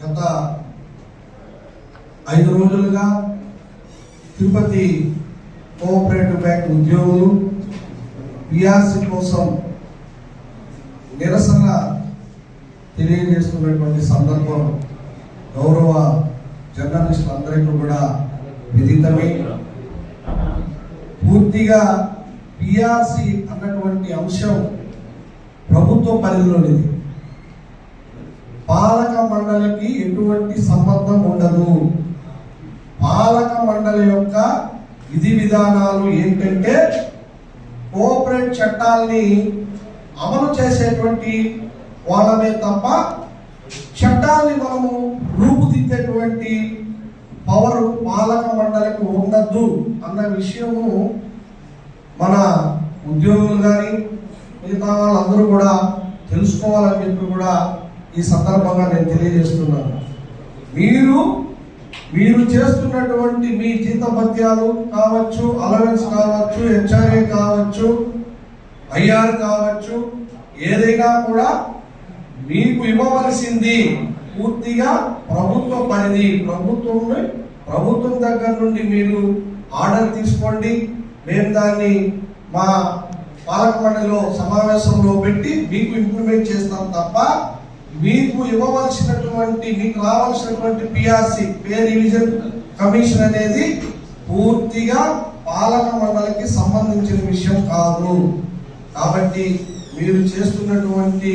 గత 5 రోజులుగా Tirupati cooperative bank ఉద్యోగులు పిఆర్సీ కోసం నిరసన తెలియజేస్తున్నటువంటి సందర్భం గౌరవ జర్నలిస్టులందరికీ కూడా విదితమే. పూర్తిగా పిఆర్సీ అన్నటువంటి అంశం ప్రభుత్వ పరిధిలోనిది. పాలక మండలికి ఎటువంటి సంబంధం ఉండదు. పాలక మండలి యొక్క విధి విధానాలు ఏంటంటే కోఆపరేట్ చట్టాలని అమలు చేసేటువంటి వాళ్ళమే తప్ప చట్టాన్ని మనము రూపుదిద్దేటువంటి పవర్ పాలక మండలికి ఉండద్దు అన్న విషయము మన ఉద్యోగులు కానీ మిగతా వాళ్ళందరూ కూడా తెలుసుకోవాలని చెప్పి కూడా ఈ సందర్భంగా నేను తెలియజేస్తున్నాను. మీరు చేస్తున్నటువంటి మీ జీతభత్యాలు కావచ్చు, అలవెన్స్ కావచ్చు, హెచ్ఆర్ఏ కావచ్చు, ఐఆర్ కావచ్చు, ఏదైనా కూడా మీకు ఇవ్వవలసింది పూర్తిగా ప్రభుత్వ పరిధి. ప్రభుత్వం దగ్గర నుండి మీరు ఆర్డర్ తీసుకోండి. మేము దాన్ని మా పాలక మండలిలో సమావేశంలో పెట్టి మీకు ఇంప్లిమెంట్ చేస్తాం తప్ప మీకు ఇవ్వవలసినటువంటి మీకు రావాల్సినటువంటి పిఆర్సీ పే రివిజన్ కమిషన్ అనేది పూర్తిగా పాలక మండలికి సంబంధించిన విషయం కాదు. కాబట్టి మీరు చేస్తున్నటువంటి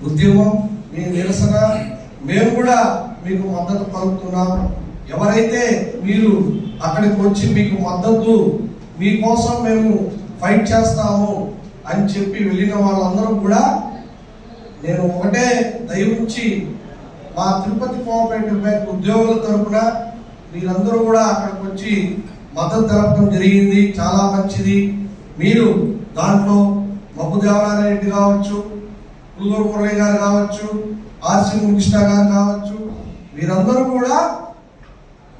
ఉద్యమం, మీ నిరసన మేము కూడా మీకు మద్దతు పలుకుతున్నాం. ఎవరైతే మీరు అక్కడికి వచ్చి మీకు మద్దతు మీకోసం మేము ఫైట్ చేస్తాము అని చెప్పి వెళ్ళిన వాళ్ళందరూ కూడా నేను ఒకటే దయవుంచి మా తిరుపతి కోఆపరేటివ్ బ్యాంక్ ఉద్యోగుల తరఫున మీరందరూ కూడా అక్కడికి వచ్చి మద్దతు తెలపడం జరిగింది. చాలా మంచిది. మీరు దాంట్లో మబ్బు దేవనారాయణ రెడ్డి కావచ్చు, పుల్లూరు మురళి గారు కావచ్చు, ఆర్సి ముగిష్ట గారు కావచ్చు, మీరందరూ కూడా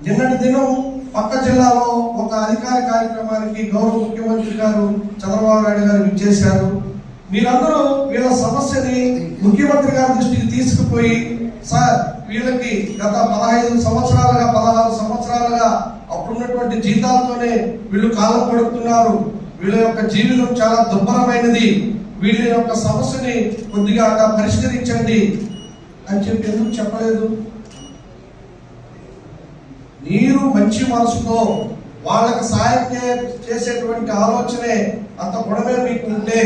నిన్నటి దినం పక్క జిల్లాలో ఒక అధికార కార్యక్రమానికి గౌరవ ముఖ్యమంత్రి గారు చంద్రబాబు నాయుడు గారు విచ్చేశారు. మీరందరూ వీళ్ళ సమస్యని ముఖ్యమంత్రి గారి దృష్టికి తీసుకుపోయి, సార్ వీళ్ళకి గత 15 సంవత్సరాలుగా 16 సంవత్సరాలుగా అప్పుడున్నటువంటి జీతాలతోనే వీళ్ళు కాలం గడుపుతున్నారు, వీళ్ళ యొక్క జీవితం చాలా దుర్భరమైనది, వీళ్ళ యొక్క సమస్యని కొద్దిగా పరిష్కరించండి అని చెప్పి ఎందుకు చెప్పలేదు? మీరు మంచి మనసుతో వాళ్ళకి సాయం చేసేటువంటి ఆలోచనే అంత గుణమే మీకు ఉంటే,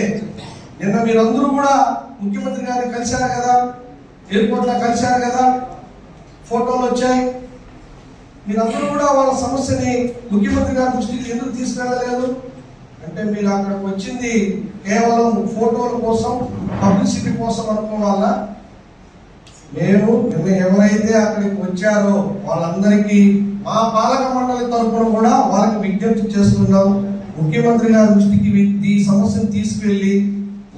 నిన్న మీరందరూ కూడా ముఖ్యమంత్రి గారిని కలిశారు కదా, ఎయిర్పోర్ట్ లో కలిశారు కదా, ఫోటోలు వచ్చాయి. మీరందరూ కూడా వాళ్ళ సమస్యని ముఖ్యమంత్రి గారి దృష్టికి ఎందుకు తీసుకెళ్ళలేదు అంటే, మీరు అక్కడికి వచ్చింది కేవలం ఫోటోల కోసం, పబ్లిసిటీ కోసం అనుకోవాలా? మేము నిన్న ఎవరైతే అక్కడికి వచ్చారో వాళ్ళందరికీ మా పాలక మండలి తరఫున కూడా వాళ్ళకి విజ్ఞప్తి చేస్తున్నాం. ముఖ్యమంత్రి గారి దృష్టికి ఈ సమస్యను తీసుకెళ్లి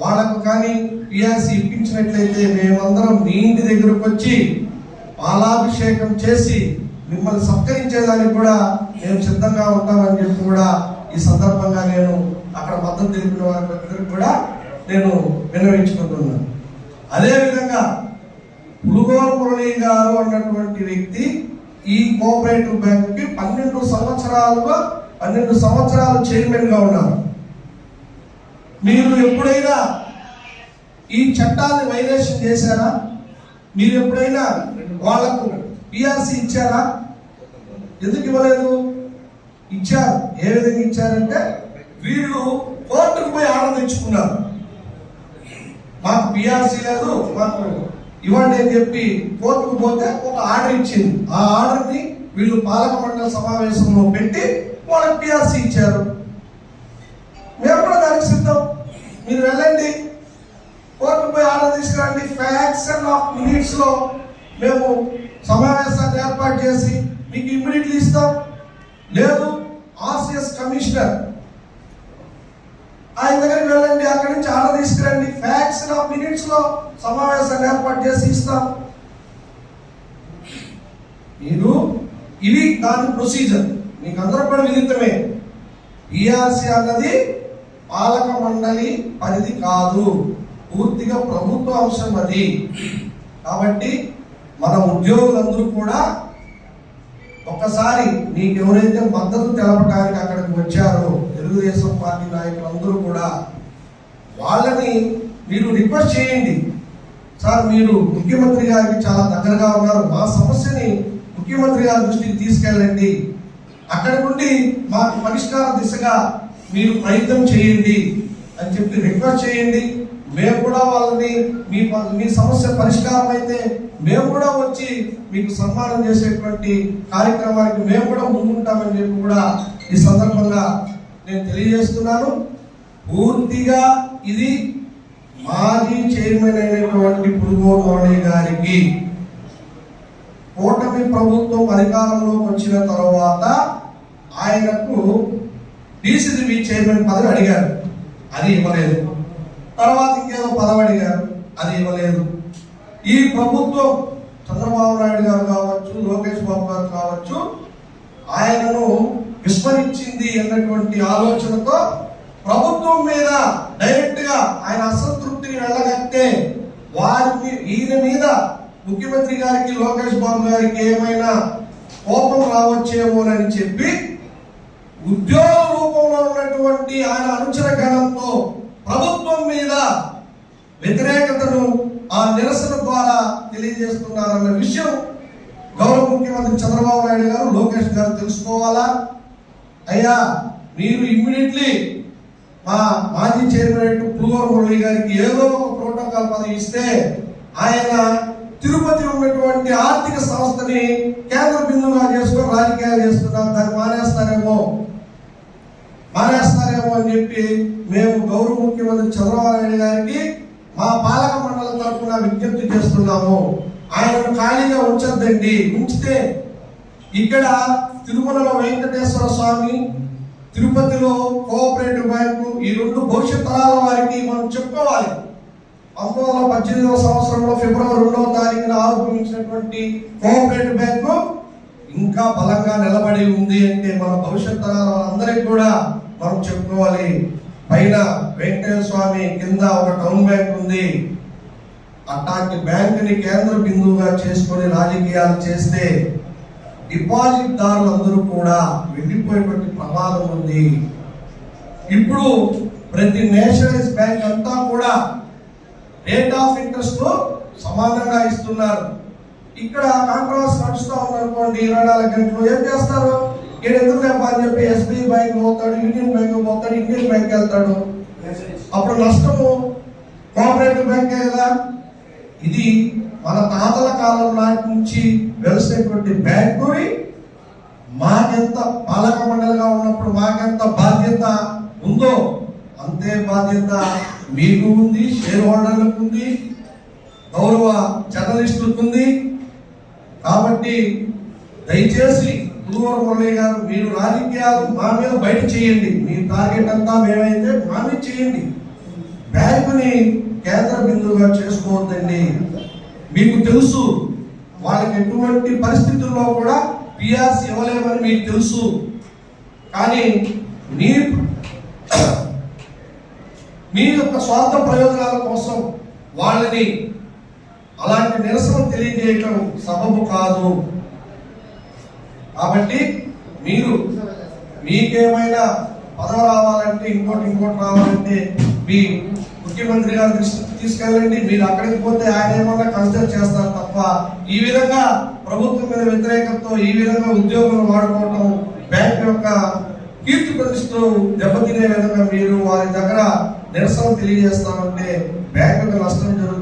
వాళ్ళకు కానీ పిఆర్సీ ఇప్పించినట్లయితే మేమందరం మీ ఇంటి దగ్గరకు వచ్చి పాలాభిషేకం చేసి మిమ్మల్ని సత్కరించేదానికి కూడా మేము సిద్ధంగా ఉంటామని చెప్పి కూడా ఈ సందర్భంగా నేను అక్కడ మద్దతు తెలిపిన వారికి కూడా నేను విన్నవించుకుంటున్నాను. అదేవిధంగా పులుగోరు మురళి గారు అన్నటువంటి వ్యక్తి ఈ కోఆపరేటివ్ బ్యాంక్ కి 12 సంవత్సరాలు చైర్మన్ గా ఉన్నారు. మీరు ఎప్పుడైనా ఈ చట్టాన్ని వైలేషన్ చేశారా? మీరు ఎప్పుడైనా వాళ్లకు పిఆర్సీ ఇచ్చారా? ఎందుకు ఇవ్వలేదు? ఇచ్చారు. ఏ విధంగా ఇచ్చారంటే, వీళ్ళు కోర్టుకు పోయి ఆర్డర్ తెచ్చుకున్నారు. మాకు పిఆర్సీ లేదు, మాకు ఇవ్వండి అని చెప్పి కోర్టుకు పోతే ఒక ఆర్డర్ ఇచ్చింది. ఆ ఆర్డర్ ని వీళ్ళు పాలక మండలి సమావేశంలో పెట్టి వాళ్ళకి పిఆర్సీ ఇచ్చారు. మేము కూడా దానికి సిద్ధం. మీరు వెళ్ళండి, కోర్టుకు పోయి ఆర్డర్ తీసుకురండి. ఫ్రాక్షన్ ఆఫ్ మినిట్స్ లో మేము సమావేశాన్ని ఏర్పాటు చేసి మీకు ఇమ్మీడియట్లీ ఇస్తాం. లేదు, ఆర్సిఎస్ కమిషనర్ ఆయన దగ్గరికి వెళ్ళండి, అక్కడి నుంచి ఆర్డర్ తీసుకురండి. ఫ్రాక్షన్ ఆఫ్ మినిట్స్ లో సమావేశాన్ని ఏర్పాటు చేసి ఇస్తాం. మీరు ఇది దాని ప్రొసీజర్ మీకు అందరూ కూడా విదితమే. పిఆర్సీ అన్నది పాలక మండలి పరిధి కాదు, పూర్తిగా ప్రభుత్వ అంశం అది. కాబట్టి మన ఉద్యోగులందరూ కూడా ఒక్కసారి నీకు ఎవరైతే మద్దతు తెలపడానికి అక్కడికి వచ్చారో తెలుగుదేశం పార్టీ నాయకులందరూ కూడా వాళ్ళని మీరు రిక్వెస్ట్ చేయండి. సార్, మీరు ముఖ్యమంత్రి గారికి చాలా దగ్గరగా ఉన్నారు, మా సమస్యని ముఖ్యమంత్రి గారి దృష్టికి తీసుకెళ్ళండి, అక్కడ నుండి మాకు పరిష్కార దిశగా మీరు ప్రయత్నం చేయండి అని చెప్పి రిక్వెస్ట్ చేయండి. మేము కూడా వాళ్ళని మీ సమస్య పరిష్కారం అయితే మేము కూడా వచ్చి మీకు సన్మానం చేసేటువంటి కార్యక్రమానికి మేము కూడా ముందుంటామని చెప్పి కూడా ఈ సందర్భంగా నేను తెలియజేస్తున్నాను. పూర్తిగా ఇది మాజీ చైర్మన్ అయినటువంటి పులుగోరు మురళి గారికి కూటమి ప్రభుత్వం అధికారంలోకి వచ్చిన తర్వాత ఆయనకు డిసిసిబి చైర్మన్ పదవి అడిగారు, అది ఇవ్వలేదు. తర్వాత ఇంకేదో పదవి అడిగారు, అది ఇవ్వలేదు. ఈ ప్రభుత్వం చంద్రబాబు నాయుడు గారు కావచ్చు, లోకేష్ బాబు గారు కావచ్చు, ఆయనను విస్మరించింది అన్నటువంటి ఆలోచనతో ప్రభుత్వం మీద డైరెక్ట్ గా ఆయన అసంతృప్తిని వెళ్ళగట్టే వారిని ఈయన మీద ముఖ్యమంత్రి గారికి, లోకేష్ బాబు గారికి ఏమైనా కోపం రావచ్చేమోనని చెప్పి ఉద్యోగ రూపంలో ఉన్నటువంటి ఆయన అనుచర గణంతో ప్రభుత్వం మీద వ్యతిరేకతను ఆ నిరసన ద్వారా తెలియజేస్తున్నారన్న విషయం గౌరవ ముఖ్యమంత్రి చంద్రబాబు నాయుడు గారు, లోకేష్ గారు తెలుసుకోవాలా. అయ్యా, మీరు ఇమ్మీడియట్లీ మా మాజీ చైర్మన్ పులుగోరు మురళి గారికి ఏదో ఒక ప్రోటోకాల్ పదవి ఇస్తే ఆయన తిరుపతి ఉన్నటువంటి ఆర్థిక సంస్థని కేంద్ర బిందువుగా చేసుకొని రాజకీయాలు చేస్తున్నారు, దాన్ని మానేస్తారేమో అని చెప్పి మేము గౌరవ ముఖ్యమంత్రి చంద్రబాబు నాయుడు గారికి మా పాలక మండలి తరఫున విజ్ఞప్తి చేస్తున్నాము. ఆయనను ఖాళీగా ఉంచొద్దండి. ఉంచితే ఇక్కడ తిరుమలలో వెంకటేశ్వర స్వామి, తిరుపతిలో కోఆపరేటివ్ బ్యాంకు, ఈ రెండు భవిష్యత్ తరాల వారికి మనం చెప్పుకోవాలి. 1918వ సంవత్సరంలో ఫిబ్రవరి 2వ తారీఖున ఆవిర్భవించినటువంటి కోఆపరేటివ్ బ్యాంకు ఇంకా బలంగా నిలబడి ఉంది అంటే మన భవిష్యత్ తరాల వాళ్ళందరికీ కూడా మనం చెప్పుకోవాలి. పైన వెంకటేశ్వర స్వామి, కింద ఒక టౌన్ బ్యాంక్ ఉంది. అట్లాంటి బ్యాంకుని కేంద్ర బిందువుగా చేసుకొని రాజకీయాలు చేస్తే డిపాజిట్ దారులందరూ కూడా వెళ్ళిపోయేటువంటి ప్రమాదం ఉంది. ఇప్పుడు ప్రతి నేషనలైజ్ బ్యాంక్ అంతా కూడా రేట్ ఆఫ్ ఇంట్రెస్ట్ సమానంగా ఇస్తున్నారు. ఇక్కడ కాంట్రవర్సీ నడుస్తూ ఉందనుకోండి, 24 గంటలు ఏం చేస్తారు, ఎందుకు అని చెప్పి ఎస్బీఐ బ్యాంక్ పోతాడు, యూనియన్ బ్యాంక్ పోతాడు, ఇండియన్ బ్యాంక్ వెళ్తాడు. అప్పుడు నష్టము కోఆపరేటివ్ బ్యాంకే కదా. ఇది మన తాతల కాలం నాటి నుంచి వెలిసినటువంటి బ్యాంకుని మాకెంత పాలక మండలిగా ఉన్నప్పుడు మాకెంత బాధ్యత ఉందో అంతే బాధ్యత మీకు ఉంది, షేర్ హోల్డర్లకు ఉంది, గౌరవ జర్నలిస్టులకు ఉంది. కాబట్టి దయచేసి పులుగోరు మురళి గారు, మీరు రాజకీయాలు మా మీద బయట చేయండి. మీ టార్గెట్ అంతా మేమైతే మా మీద చేయండి. బ్యాంకుని కేంద్ర బిందువుగా చేసుకోవద్దండి. మీకు తెలుసు వాళ్ళకి ఎటువంటి పరిస్థితుల్లో కూడా పిఆర్సీ ఇవ్వలేమని మీకు తెలుసు. కానీ మీ యొక్క స్వార్థ ప్రయోజనాల కోసం వాళ్ళని అలాంటి నిరసన తెలియజేయటం సబబు కాదు. కాబట్టి మీకేమైనా పదవి రావాలంటే ఇంకోటి రావాలంటే మీ ముఖ్యమంత్రి గారి దృష్టికి తీసుకెళ్ళండి. మీరు అక్కడికి పోతే ఆయన ఏమన్నా కన్సిడర్ చేస్తారు తప్ప ఈ విధంగా ప్రభుత్వం మీద వ్యతిరేకతతో ఈ విధంగా ఉద్యోగులు వాడుకోవటం, బ్యాంక్ యొక్క కీర్తి ప్రతిష్టలు దెబ్బతినే విధంగా మీరు వారి దగ్గర నిరసన తెలియజేస్తామంటే బ్యాంకుకు నష్టం జరుగుతుంది.